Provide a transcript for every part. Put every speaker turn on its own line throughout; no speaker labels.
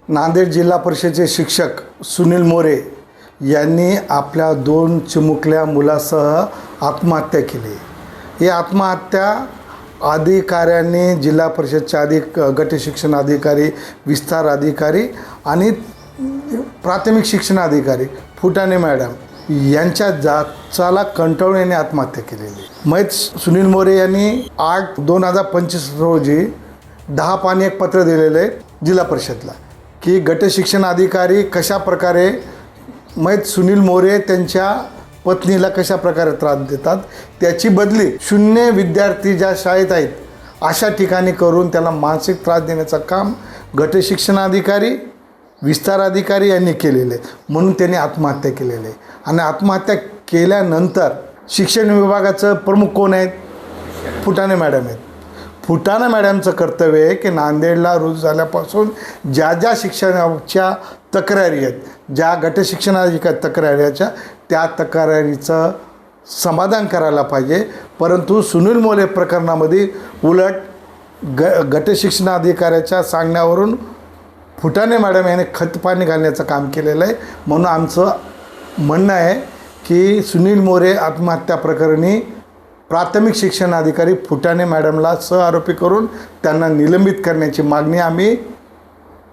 नांदेड जिल्हा परिषदेचे शिक्षक सुनील मोरे यांनी आपल्या 2 चिमुकल्या मुलासह आत्महत्या केली। ही आत्महत्या अधिकाऱ्यांनी जिल्हा परिषदचे गट शिक्षण अधिकारी, विस्तार अधिकारी आणि प्राथमिक शिक्षण अधिकारी फुटाणे मॅडम यांच्या जाचाला कंटाळून यांनी आत्महत्या केलेली। मयत सुनील मोरे यांनी 8/2025 रोजी 10 पानी एक पत्र दिलेले जिल्हा परिषदला की गट शिक्षण अधिकारी कशा प्रकारे मयत सुनील मोरे त्यांच्या पत्नीला कशा प्रकारे त्रास देतात, त्याची बदली 0 विद्यार्थी ज्या शाळेत आहेत अशा ठिकाणी करून त्याला मानसिक त्रास देण्याचं काम गट शिक्षण अधिकारी, विस्तार अधिकारी यांनी केलेले, म्हणून त्यांनी आत्महत्या केलेली। आणि आत्महत्या केल्यानंतर शिक्षण विभागाचं प्रमुख कोण आहेत? फुटाणे मॅडम आहेत। फुटाणे मॅडमचं कर्तव्य आहे की नांदेडला रुजू झाल्यापासून ज्या शिक्षणाच्या तक्रारी आहेत, ज्या गट शिक्षणाधिकारी तक्रारीच्या त्या तक्रारीचं समाधान करायला पाहिजे। परंतु सुनील मोरे प्रकरणामध्ये उलट गट शिक्षणाधिकाऱ्याच्या सांगण्यावरून फुटाणे मॅडम यांनी खतपाणी घालण्याचं काम केलेलं आहे। म्हणून आमचं म्हणणं आहे की सुनील मोरे आत्महत्या प्रकरणी प्राथमिक शिक्षण अधिकारी फुटाणे मॅडमला सहआरोपी करून त्यांना निलंबित करण्याची मागणी आम्ही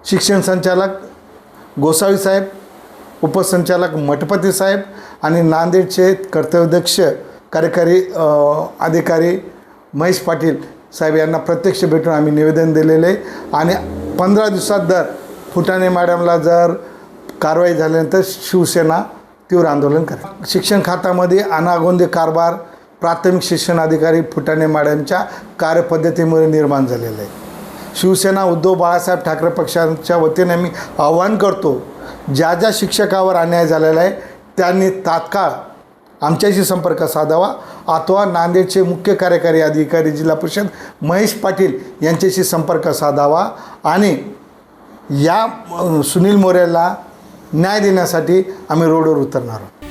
शिक्षण संचालक गोसावी साहेब, उपसंचालक मठपती साहेब आणि नांदेडचे कर्तव्यदक्ष कार्यकारी अधिकारी महेश पाटील साहेब यांना प्रत्यक्ष भेटून आम्ही निवेदन दिलेले आहे। आणि 15 दिवसात जर फुटाणे मॅडमला जर कारवाई झाल्यानंतर शिवसेना तीव्र आंदोलन करेल। शिक्षण खात्यामध्ये अनागोंदी कारभार प्राथमिक शिक्षण अधिकारी फुटाणे मॅडमच्या कार्यपद्धतीमुळे निर्माण झालेलं आहे। शिवसेना उद्धव बाळासाहेब ठाकरे पक्षाच्या वतीने मी आवाहन करतो, ज्या शिक्षकावर अन्याय झालेला आहे त्यांनी तात्काळ आमच्याशी संपर्क साधावा अथवा नांदेडचे मुख्य कार्यकारी अधिकारी जिल्हा परिषद महेश पाटील यांच्याशी संपर्क साधावा आणि या सुनील मोरेला न्याय देण्यासाठी आम्ही रोडवर उतरणार आहोत।